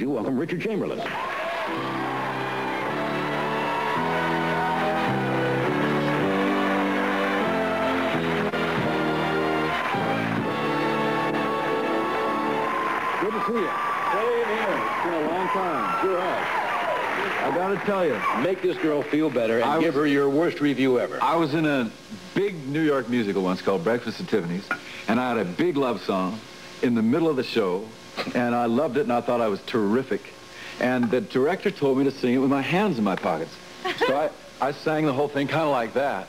would you welcome Richard Chamberlain? Good to see you. Same here. It's been a long time. Sure has. I got to tell you. Make this girl feel better and give her your worst review ever. I was in a big New York musical once called Breakfast at Tiffany's, and I had a big love song in the middle of the show, and I loved it, and I thought I was terrific. And the director told me to sing it with my hands in my pockets. So I sang the whole thing kind of like that.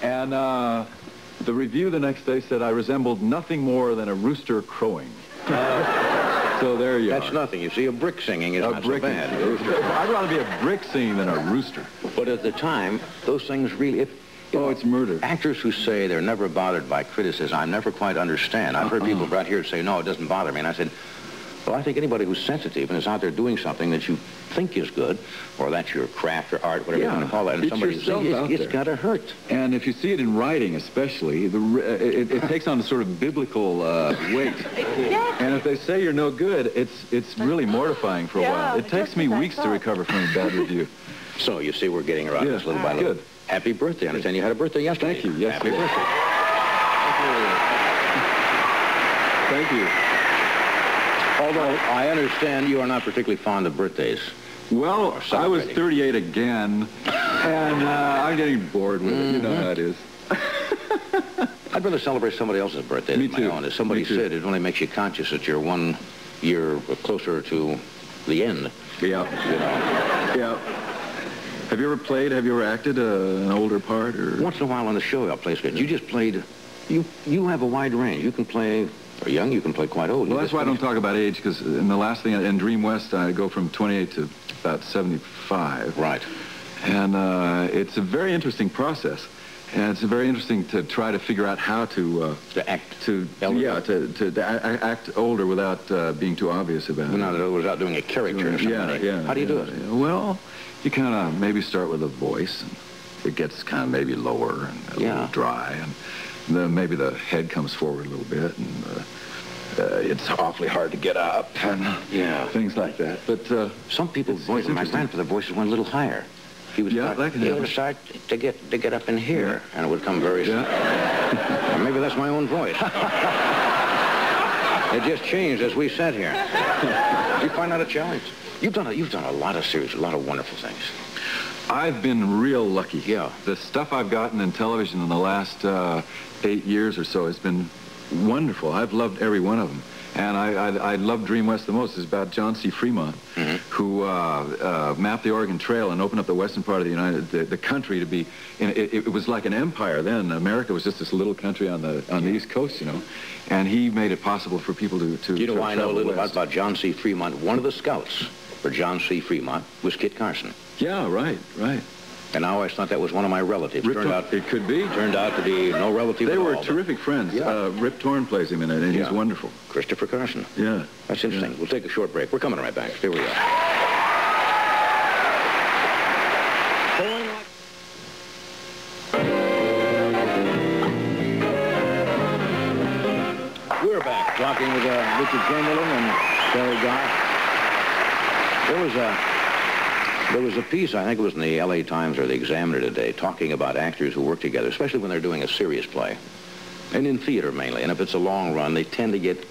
And the review the next day said I resembled nothing more than a rooster crowing. So there you are. That's nothing. You see, a brick singing is not so bad. I'd rather be a brick singing than a rooster. But at the time, those things really... it's murder. Actors who say they're never bothered by criticism, I never quite understand. I've heard people right here say, no, it doesn't bother me. And I said, well, I think anybody who's sensitive and is out there doing something that you think is good, or that's your craft or art, whatever you want to call it, and somebody says, it's got to hurt. And if you see it in writing especially, it takes on a sort of biblical weight. And if they say you're no good, it's really mortifying for a while. It takes me weeks to recover from a bad review. So, you see, we're getting around this little by little. Good. Happy birthday. I understand you had a birthday yesterday. Thank you. Yes, Happy birthday. Thank you. Although I understand you are not particularly fond of birthdays. Well, I was 38 again, and I'm getting bored with it. You know how it is. I'd rather celebrate somebody else's birthday than my own. As somebody said, it only makes you conscious that you're 1 year closer to the end. Yeah. You know. Yeah. Have you ever acted an older part? Or? Once in a while on the show I'll play sketch. You just played, you have a wide range. You can play young, you can play quite old. Well, that's why I don't talk about age, because in the last thing, in Dream West, I go from 28 to about 75. Right. And it's a very interesting process. And it's very interesting to try to figure out how to act act older without being too obvious about it. Without doing a character or something. Yeah. How do you do it? Well, you kind of maybe start with a voice, and it gets kind of maybe lower and a little dry, and then maybe the head comes forward a little bit, and it's awfully hard to get up, and things like that. But some people's voices, my grandfather's voice went a little higher. He would start to get up in here, and it would come very slow. Maybe that's my own voice. It just changed as we sat here. Did you find that a challenge? You've done a lot of series, a lot of wonderful things. I've been real lucky. Yeah. The stuff I've gotten in television in the last 8 years or so has been wonderful. I've loved every one of them. And I love Dream West the most. It's about John C. Fremont, who mapped the Oregon Trail and opened up the western part of the country to be. It was like an empire then. America was just this little country on the East Coast, you know. And he made it possible for people to. You know, I know a little about John C. Fremont. One of the scouts for John C. Fremont was Kit Carson. Yeah, right. And I always thought that was one of my relatives. It could be. Turned out to be no relative They at all. were terrific friends. Yeah. Rip Torn plays him in it, and he's wonderful. Christopher Carson. Yeah. That's interesting. Yeah. We'll take a short break. We're coming right back. Here we are. We're back talking with Richard Chamberlain and Terry Goff. There was a piece, I think it was in the L.A. Times or the Examiner today, talking about actors who work together, especially when they're doing a serious play, and in theater mainly. And if it's a long run, they tend to get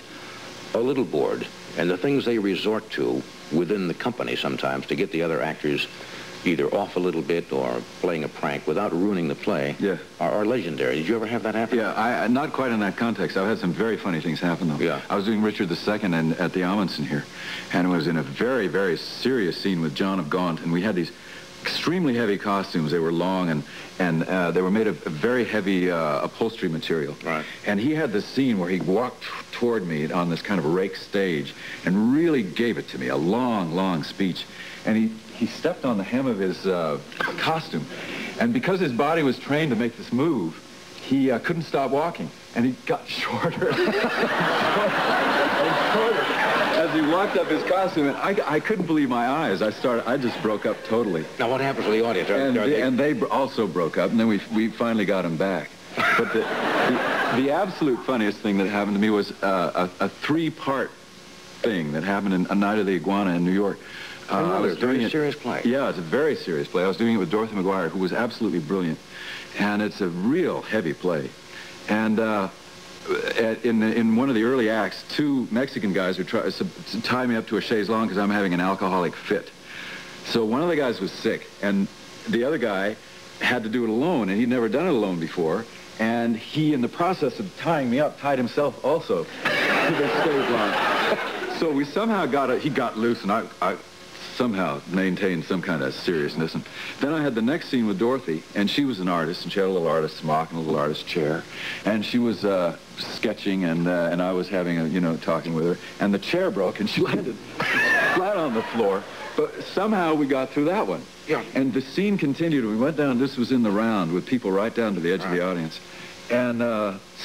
a little bored. And the things they resort to within the company sometimes to get the other actors either off a little bit or playing a prank without ruining the play are legendary. Did you ever have that happen? Yeah, not quite in that context. I've had some very funny things happen, though. Yeah. I was doing Richard II at the Amundsen here, and was in a very, very serious scene with John of Gaunt, and we had these extremely heavy costumes. They were long, and they were made of very heavy upholstery material. Right. And he had this scene where he walked toward me on this kind of rake stage and really gave it to me, a long, long speech. And he stepped on the hem of his costume. And because his body was trained to make this move, he couldn't stop walking. And he got shorter and shorter as he walked up his costume. And I couldn't believe my eyes. I just broke up totally. Now, what happens to the audience? And they also broke up, and then we finally got him back. But the absolute funniest thing that happened to me was a three-part thing that happened in A Night of the Iguana in New York. I was doing a very serious play. Yeah, it's a very serious play. I was doing it with Dorothy McGuire, who was absolutely brilliant. And it's a real heavy play. And in one of the early acts, two Mexican guys were trying to tie me up to a chaise longue because I'm having an alcoholic fit. So one of the guys was sick, and the other guy had to do it alone, and he'd never done it alone before. And he, in the process of tying me up, tied himself also to the chaise longue. So we somehow he got loose, and I somehow maintained some kind of seriousness. And then I had the next scene with Dorothy, and she was an artist, and she had a little artist smock and a little artist chair, and she was sketching, and I was having talking with her, and the chair broke, and she landed flat on the floor. But somehow we got through that one. Yeah. And the scene continued. We went down. This was in the round with people right down to the edge of the audience, and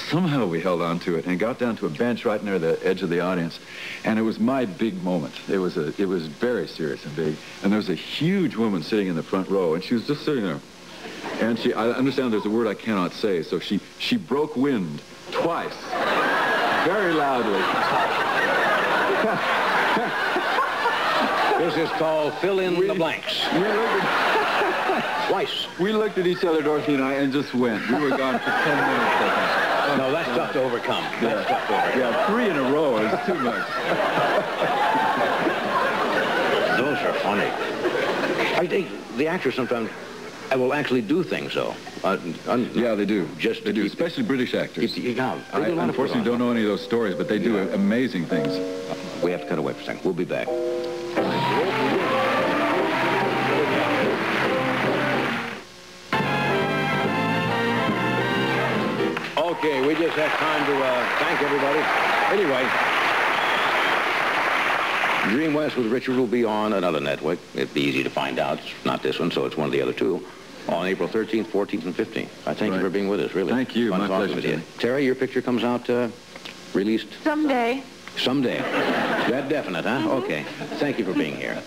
somehow we held on to it and got down to a bench right near the edge of the audience, and it was my big moment. It was very serious and big, and there was a huge woman sitting in the front row, and she was just sitting there, and I understand there's a word I cannot say, so she broke wind twice, very loudly. This is called fill in the blanks. Twice. We looked at each other, Dorothy and I, and just went. We were gone for 10 minutes. No, that's tough to overcome. That's tough to overcome. Yeah, 3 in a row is too much. Those are funny. I think the actors sometimes will actually do things, though. Yeah, they do. They do, especially British actors. I unfortunately don't know any of those stories, but they do amazing things. We have to cut away for a second. We'll be back. Okay, we just have time to thank everybody. Anyway, Dream West with Richard will be on another network. It'd be easy to find out. It's not this one, so it's one of the other two. On April 13th, 14th, and 15th. I thank you for being with us, really. Thank you. Fun My talking pleasure, with you. Terry, your picture comes out released? Someday. Someday. That definite, huh? Mm-hmm. Okay. Thank you for being here.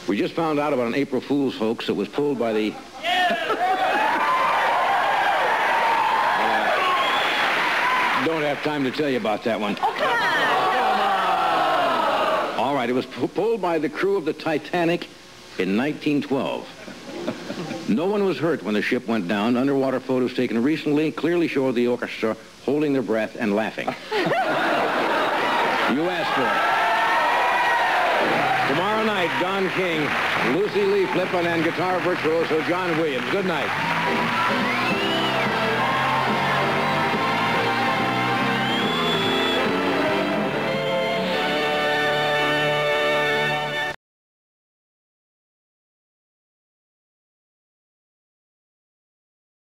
We just found out about an April Fool's hoax that was pulled by the... Don't have time to tell you about that one. Oh, come on. All right, it was pulled by the crew of the Titanic in 1912. No one was hurt when the ship went down. Underwater photos taken recently clearly show the orchestra holding their breath and laughing. You asked for it. Tomorrow night, Don King, Lucy Lee Flippin, and guitar virtuoso John Williams. Good night.